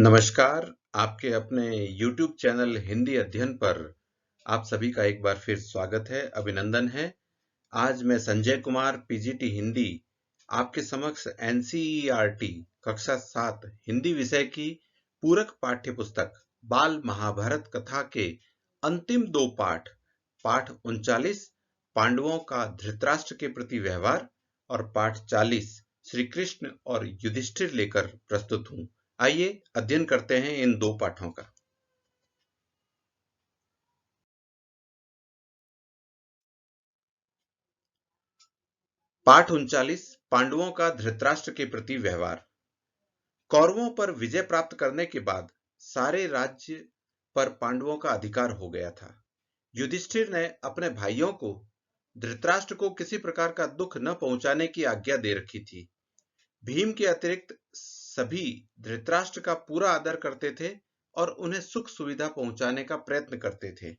नमस्कार, आपके अपने YouTube चैनल हिंदी अध्ययन पर आप सभी का एक बार फिर स्वागत है, अभिनंदन है। आज मैं संजय कुमार पीजीटी हिंदी आपके समक्ष एनसीईआरटी कक्षा 7 हिंदी विषय की पूरक पाठ्य पुस्तक बाल महाभारत कथा के अंतिम दो पाठ 39 पांडवों का धृतराष्ट्र के प्रति व्यवहार और पाठ 40 श्री कृष्ण और युधिष्ठिर लेकर प्रस्तुत हूं। आइए अध्ययन करते हैं इन दो पाठों का। पाठ 39 पांडवों का धृतराष्ट्र के प्रति व्यवहार। कौरवों पर विजय प्राप्त करने के बाद सारे राज्य पर पांडवों का अधिकार हो गया था। युधिष्ठिर ने अपने भाइयों को धृतराष्ट्र को किसी प्रकार का दुख न पहुंचाने की आज्ञा दे रखी थी। भीम के अतिरिक्त सभी धृतराष्ट्र का पूरा आदर करते थे और उन्हें सुख सुविधा पहुंचाने का प्रयत्न करते थे।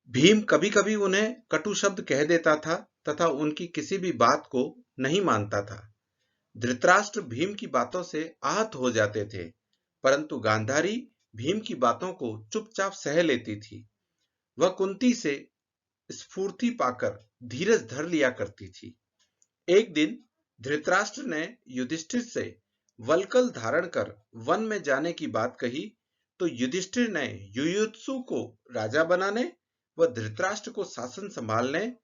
भीम कभी-कभी उन्हें कटु शब्द कह देता था तथा उनकी किसी भी बात को नहीं मानता था। धृतराष्ट्र भीम की बातों से आहत हो जाते थे, परंतु गांधारी भीम की बातों को चुपचाप सह लेती थी। वह कुंती से स्फूर्ति पाकर धीरज धर लिया करती थी। एक दिन धृतराष्ट्र ने युधिष्ठिर से वल्कल धारण कर वन में जाने की बात कही, तो युधिष्ठिर ने युयुत्सु को राजा बनाने व धृतराष्ट्र को शासन संभालने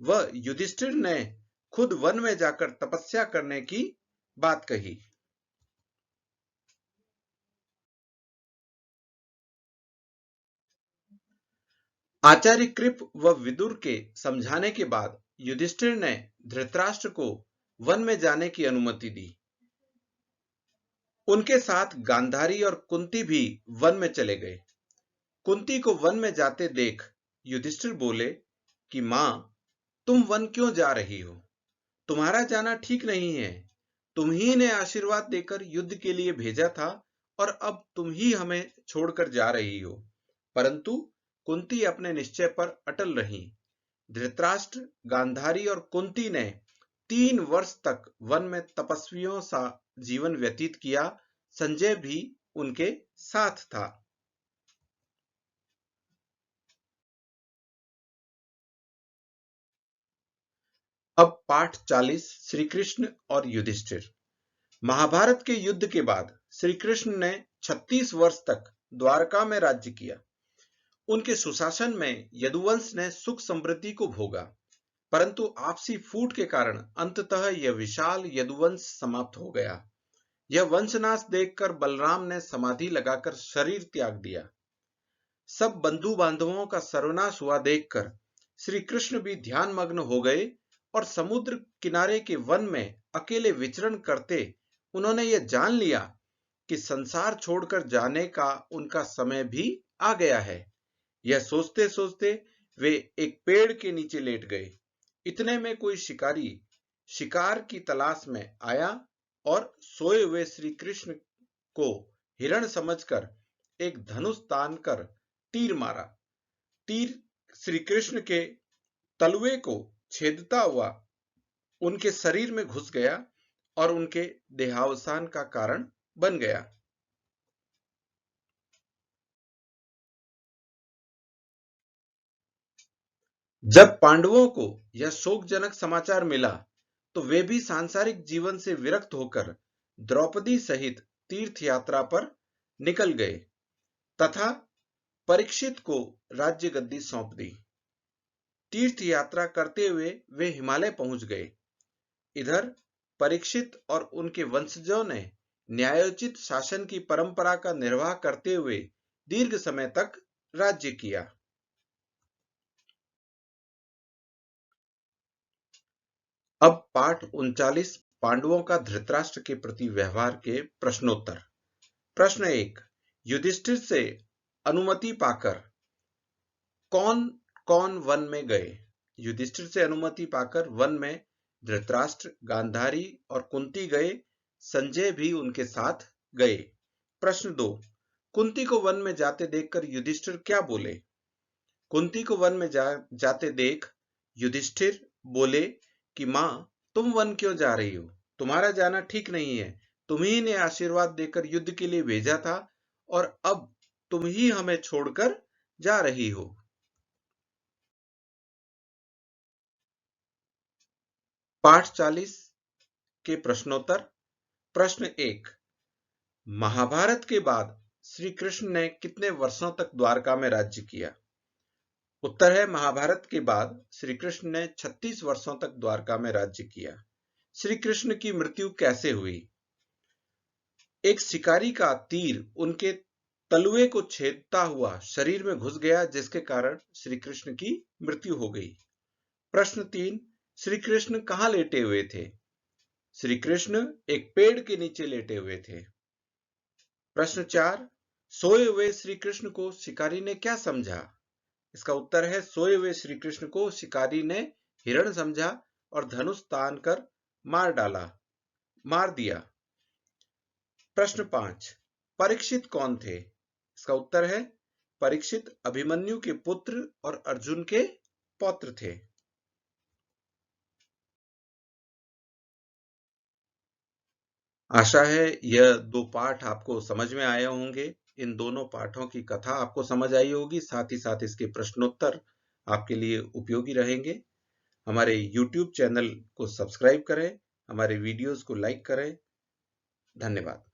व युधिष्ठिर ने खुद वन में जाकर तपस्या करने की बात कही। आचार्य कृप व विदुर के समझाने के बाद युधिष्ठिर ने धृतराष्ट्र को वन में जाने की अनुमति दी। उनके साथ गांधारी और कुंती भी वन में चले गए। कुंती को वन में जाते देख युधिष्ठिर बोले कि मां, तुम वन क्यों जा रही हो? तुम्हारा जाना ठीक नहीं है। तुम ही ने आशीर्वाद देकर युद्ध के लिए भेजा था और अब तुम ही हमें छोड़कर जा रही हो। परंतु कुंती अपने निश्चय पर अटल रही। धृतराष्ट्र, गांधारी और कुंती ने 3 वर्ष तक वन में तपस्वियों सा जीवन व्यतीत किया। संजय भी उनके साथ था। अब पाठ 40 श्री कृष्ण और युधिष्ठिर। महाभारत के युद्ध के बाद श्री कृष्ण ने 36 वर्ष तक द्वारका में राज्य किया। उनके सुशासन में यदुवंश ने सुख समृद्धि को भोगा, परंतु आपसी फूट के कारण अंततः यह विशाल यदुवंश समाप्त हो गया। यह वंशनाश देखकर बलराम ने समाधि लगाकर शरीर त्याग दिया। सब बंधु बांधवों का सर्वनाश हुआ देखकर श्री कृष्ण भी ध्यान मग्न हो गए और समुद्र किनारे के वन में अकेले विचरण करते उन्होंने यह जान लिया कि संसार छोड़कर जाने का उनका समय भी आ गया है। यह सोचते सोचते वे एक पेड़ के नीचे लेट गए। इतने में कोई शिकारी शिकार की तलाश में आया और सोए हुए श्री कृष्ण को हिरण समझकर एक धनुष तान कर तीर मारा। तीर श्री कृष्ण के तलवे को छेदता हुआ उनके शरीर में घुस गया और उनके देहावसान का कारण बन गया। जब पांडवों को यह शोकजनक समाचार मिला, तो वे भी सांसारिक जीवन से विरक्त होकर द्रौपदी सहित तीर्थ यात्रा पर निकल गए तथा परीक्षित को राज्य गद्दी सौंप दी। तीर्थ यात्रा करते हुए वे हिमालय पहुंच गए। इधर परीक्षित और उनके वंशजों ने न्यायोचित शासन की परंपरा का निर्वाह करते हुए दीर्घ समय तक राज्य किया। अब पाठ 39 पांडवों का धृतराष्ट्र के प्रति व्यवहार के प्रश्नोत्तर। प्रश्न 1, युधिष्ठिर से अनुमति पाकर कौन कौन वन में गए? युधिष्ठिर से अनुमति पाकर वन में धृतराष्ट्र, गांधारी और कुंती गए। संजय भी उनके साथ गए। प्रश्न 2, कुंती को वन में जाते देखकर युधिष्ठिर क्या बोले? कुंती को वन में जाते देख युधिष्ठिर बोले कि मां, तुम वन क्यों जा रही हो? तुम्हारा जाना ठीक नहीं है। तुम्ही ने आशीर्वाद देकर युद्ध के लिए भेजा था और अब तुम ही हमें छोड़कर जा रही हो। पाठ 40 के प्रश्नोत्तर। प्रश्न 1। महाभारत के बाद श्री कृष्ण ने कितने वर्षों तक द्वारका में राज्य किया? उत्तर है, महाभारत के बाद श्री कृष्ण ने 36 वर्षों तक द्वारका में राज्य किया। श्री कृष्ण की मृत्यु कैसे हुई? एक शिकारी का तीर उनके तलवे को छेदता हुआ शरीर में घुस गया, जिसके कारण श्री कृष्ण की मृत्यु हो गई। प्रश्न 3। श्री कृष्ण कहां लेटे हुए थे? श्री कृष्ण एक पेड़ के नीचे लेटे हुए थे। प्रश्न 4। सोए हुए श्री कृष्ण को शिकारी ने क्या समझा? इसका उत्तर है, सोए हुए श्री कृष्ण को शिकारी ने हिरण समझा और धनुष तान कर मार दिया। प्रश्न 5। परीक्षित कौन थे? इसका उत्तर है, परीक्षित अभिमन्यु के पुत्र और अर्जुन के पौत्र थे। आशा है यह दो पाठ आपको समझ में आए होंगे। इन दोनों पाठों की कथा आपको समझ आई होगी, साथ ही साथ इसके प्रश्नोत्तर आपके लिए उपयोगी रहेंगे। हमारे YouTube चैनल को सब्सक्राइब करें, हमारे वीडियोस को लाइक करें। धन्यवाद।